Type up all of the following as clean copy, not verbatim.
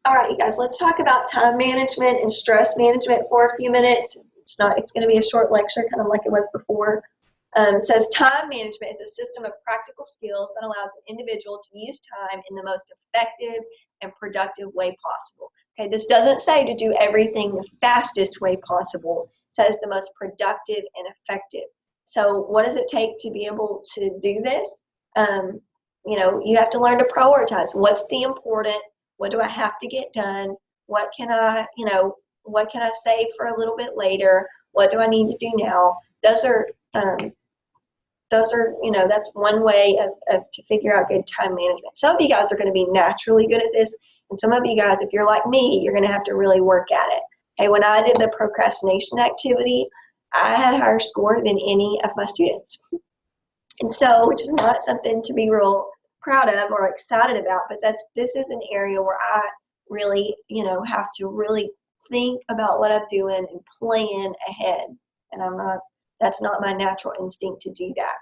All right, you guys, let's talk about time management and stress management for a few minutes. It's going to be a short lecture, kind of like it was before. It says time management is a system of practical skills that allows an individual to use time in the most effective and productive way possible. Okay, this doesn't say to do everything the fastest way possible. It says the most productive and effective. So what does it take to be able to do this? You have to learn to prioritize. What's the important? What do I have to get done? What can I save for a little bit later? What do I need to do now? Those are, that's one way to figure out good time management. Some of you guys are going to be naturally good at this, and some of you guys, if you're like me, you're going to have to really work at it. Hey, when I did the procrastination activity, I had a higher score than any of my students. And so, which is not something to be real proud of or excited about, but this is an area where I really, have to really think about what I'm doing and plan ahead. And that's not my natural instinct to do that.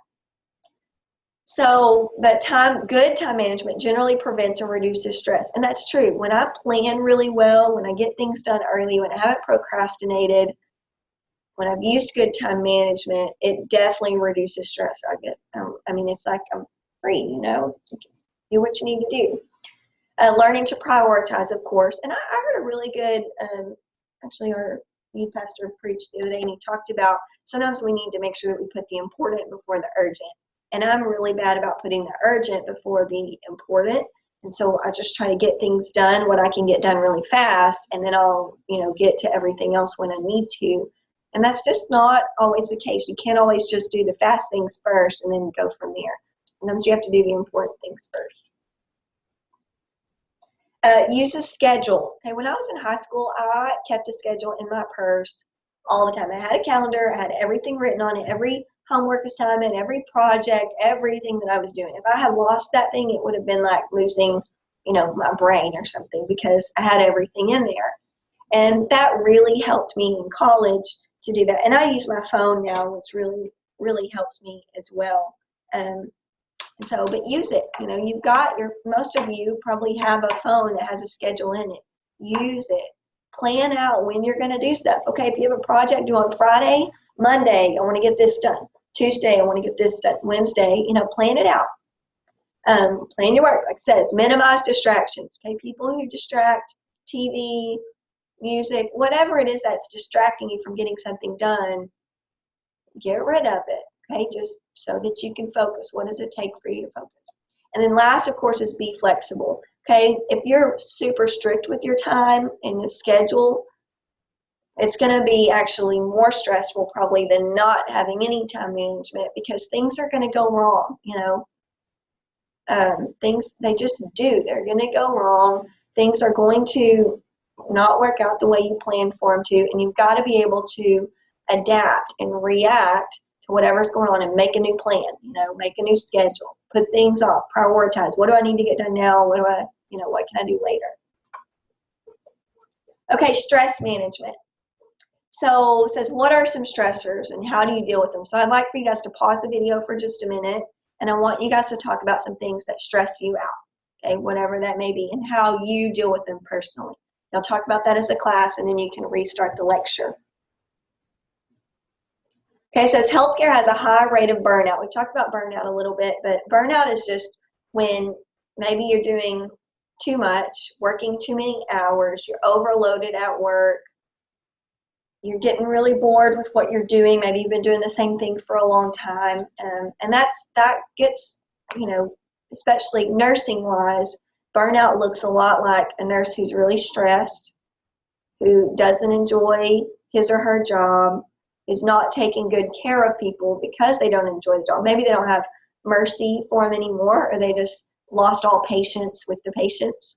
So, but good time management generally prevents or reduces stress. And that's true. When I plan really well, when I get things done early, when I haven't procrastinated, when I've used good time management, it definitely reduces stress. It's like I'm free, do what you need to do. Learning to prioritize, of course. And I heard a really good, actually our youth pastor preached the other day, and he talked about sometimes we need to make sure that we put the important before the urgent. And I'm really bad about putting the urgent before the important. And so I just try to get things done, what I can get done really fast, and then I'll, get to everything else when I need to. And that's just not always the case. You can't always just do the fast things first and then go from there. Sometimes you have to do the important things first. Use a schedule. Okay, when I was in high school, I kept a schedule in my purse all the time. I had a calendar. I had everything written on it, every homework assignment, every project, everything that I was doing. If I had lost that thing, it would have been like losing, my brain or something, because I had everything in there. And that really helped me in college to do that. And I use my phone now, which really, really helps me as well. But use it. Most of you probably have a phone that has a schedule in it. Use it. Plan out when you're going to do stuff. Okay, if you have a project due on Friday, Monday, I want to get this done. Tuesday, I want to get this done. Wednesday, plan it out. Plan your work. Like I said, it's minimize distractions. Okay, people who distract, TV, music, whatever it is that's distracting you from getting something done, get rid of it. Okay, just so that you can focus. What does it take for you to focus? And then last, of course, is be flexible. Okay, if you're super strict with your time and your schedule, it's going to be actually more stressful probably than not having any time management, because things are going to go wrong, things, they just do. They're going to go wrong. Things are going to not work out the way you planned for them to, and you've got to be able to adapt and react to whatever's going on and make a new plan, make a new schedule, put things off, prioritize. What do I need to get done now? What can I do later? Okay, stress management. So it says, what are some stressors and how do you deal with them? So I'd like for you guys to pause the video for just a minute, and I want you guys to talk about some things that stress you out, okay, whatever that may be, and how you deal with them personally. I'll talk about that as a class, and then you can restart the lecture. Okay, it says healthcare has a high rate of burnout. We talked about burnout a little bit, but burnout is just when maybe you're doing too much, working too many hours, you're overloaded at work, you're getting really bored with what you're doing. Maybe you've been doing the same thing for a long time, and that gets, especially nursing-wise, burnout looks a lot like a nurse who's really stressed, who doesn't enjoy his or her job, is not taking good care of people because they don't enjoy the job. Maybe they don't have mercy for them anymore, or they just lost all patience with the patients.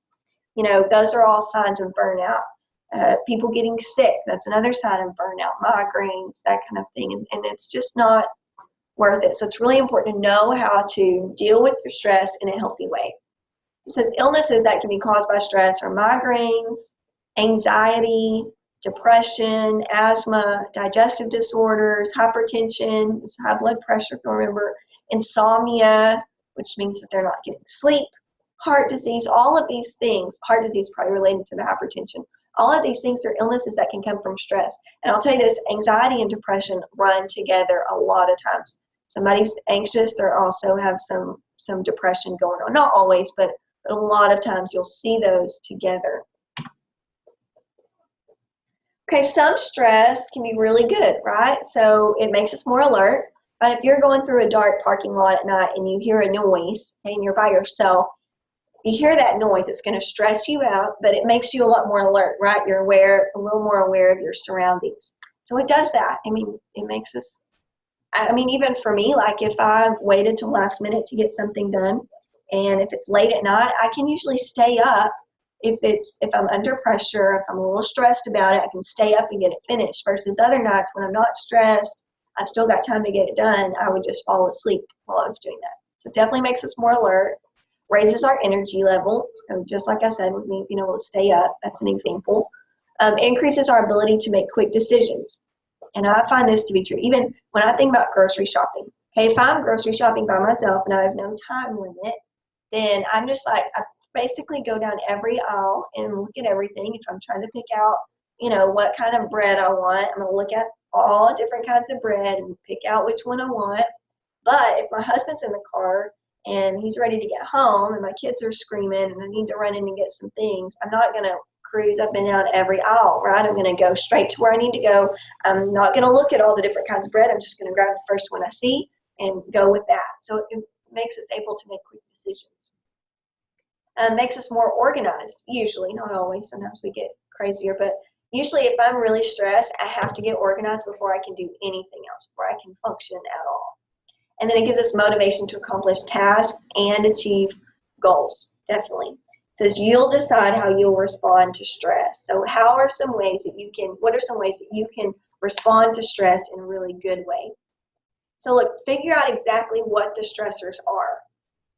Those are all signs of burnout. People getting sick, that's another sign of burnout. Migraines, that kind of thing. And it's just not worth it. So it's really important to know how to deal with your stress in a healthy way. It says illnesses that can be caused by stress are migraines, anxiety, depression, asthma, digestive disorders, hypertension, high blood pressure, if you remember, insomnia, which means that they're not getting sleep, heart disease, all of these things. Heart disease probably related to the hypertension. All of these things are illnesses that can come from stress. And I'll tell you this, anxiety and depression run together a lot of times. Somebody's anxious, they also have some depression going on. Not always, but a lot of times you'll see those together. Okay, some stress can be really good, right? So it makes us more alert. But if you're going through a dark parking lot at night and you hear a noise, okay, and you're by yourself, you hear that noise, it's going to stress you out, but it makes you a lot more alert, right? You're aware, a little more aware of your surroundings. So it does that. I mean, it makes us, I mean, even for me, like if I've waited till last minute to get something done, and if it's late at night, I can usually stay up. If I'm under pressure, if I'm a little stressed about it, I can stay up and get it finished. Versus other nights when I'm not stressed, I've still got time to get it done, I would just fall asleep while I was doing that. So it definitely makes us more alert, raises our energy level. So just like I said, with me being able to stay up, that's an example. Increases our ability to make quick decisions. And I find this to be true. Even when I think about grocery shopping, okay, if I'm grocery shopping by myself and I have no time limit, then I'm just like, I basically go down every aisle and look at everything. If I'm trying to pick out, what kind of bread I want, I'm going to look at all different kinds of bread and pick out which one I want. But if my husband's in the car and he's ready to get home and my kids are screaming and I need to run in and get some things, I'm not going to cruise up and down every aisle, right? I'm going to go straight to where I need to go. I'm not going to look at all the different kinds of bread. I'm just going to grab the first one I see and go with that. So it makes us able to make quick decisions. Makes us more organized, usually, not always. Sometimes we get crazier, but usually if I'm really stressed, I have to get organized before I can do anything else, before I can function at all. And then it gives us motivation to accomplish tasks and achieve goals, definitely. It says you'll decide how you'll respond to stress. So what are some ways that you can respond to stress in a really good way? So look, figure out exactly what the stressors are.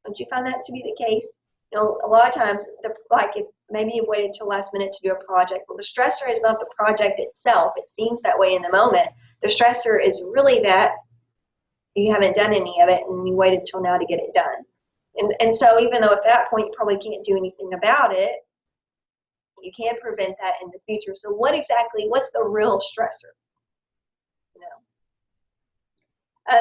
Don't you find that to be the case? A lot of times, if maybe you waited till last minute to do a project. Well, the stressor is not the project itself. It seems that way in the moment. The stressor is really that you haven't done any of it and you waited till now to get it done. And so even though at that point you probably can't do anything about it, you can prevent that in the future. So what's the real stressor?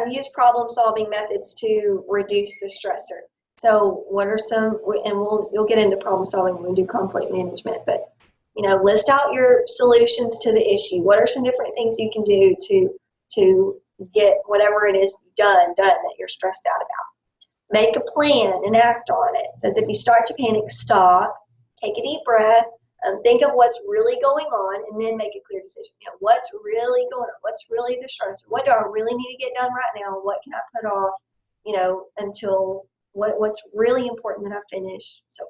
Use problem-solving methods to reduce the stressor. So what are some, and you'll get into problem solving when we do conflict management, but, list out your solutions to the issue. What are some different things you can do to get whatever it is done that you're stressed out about? Make a plan and act on it. It says if you start to panic, stop, take a deep breath, think of what's really going on, and then make a clear decision. What's really going on? What's really the stressor? What do I really need to get done right now? What can I put off, until what's really important that I finish, so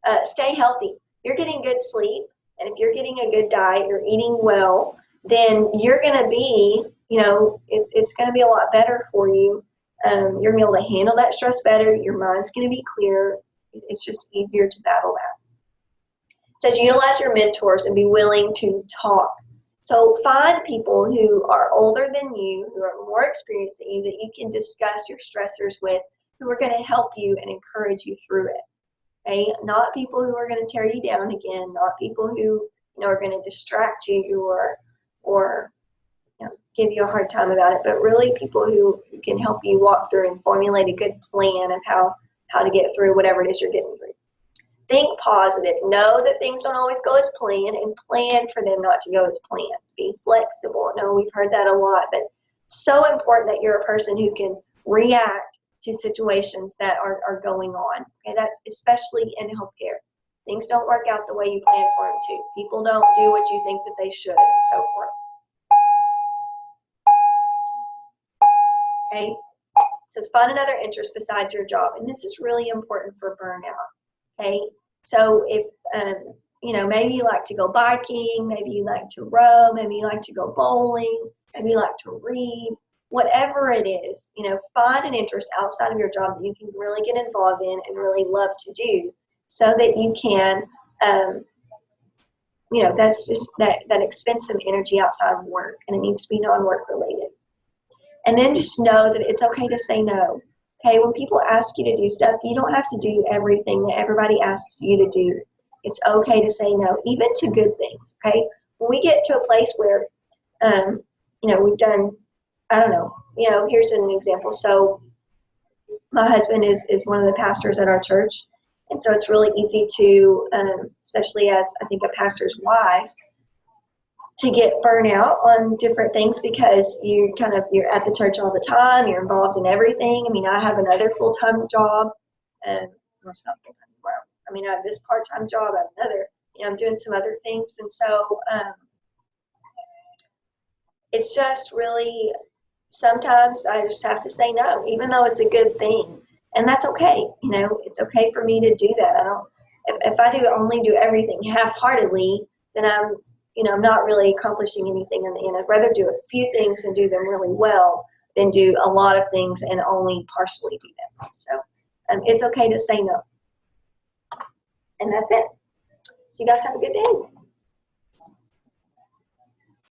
forth. Stay healthy. You're getting good sleep, and if you're getting a good diet, you're eating well, then you're going to be, it's going to be a lot better for you. You're going to be able to handle that stress better. Your mind's going to be clear. It's just easier to battle that. It says utilize your mentors and be willing to talk. So find people who are older than you, who are more experienced than you, that you can discuss your stressors with, who are going to help you and encourage you through it. Okay? Not people who are going to tear you down again, not people who are going to distract you or give you a hard time about it, but really people who can help you walk through and formulate a good plan of how to get through whatever it is you're getting through. Think positive. Know that things don't always go as planned, and plan for them not to go as planned. Be flexible. No, we've heard that a lot, but so important that you're a person who can react to situations that are going on. Okay, that's especially in healthcare. Things don't work out the way you plan for them to. People don't do what you think that they should, and so forth. Okay, it says find another interest besides your job, and this is really important for burnout. Okay, so if maybe you like to go biking, maybe you like to row, maybe you like to go bowling, maybe you like to read. Whatever it is, find an interest outside of your job that you can really get involved in and really love to do, so that you can, that's just that expends some energy outside of work, and it needs to be non-work related. And then just know that it's okay to say no. Okay, when people ask you to do stuff, you don't have to do everything that everybody asks you to do. It's okay to say no, even to good things. Okay, when we get to a place where, we've done, I don't know, here's an example. So my husband is one of the pastors at our church, and so it's really easy to, especially as I think a pastor's wife, to get burnout on different things because you're at the church all the time. You're involved in everything. I mean, I have another full-time job, and well, it's not full-time. Well, I mean, I have this part-time job. I have another. I'm doing some other things, and so it's just really sometimes I just have to say no, even though it's a good thing, and that's okay. It's okay for me to do that. I don't. If I only do everything half-heartedly, then I'm not really accomplishing anything in the end. I'd rather do a few things and do them really well than do a lot of things and only partially do them. So it's okay to say no. And that's it. So you guys have a good day.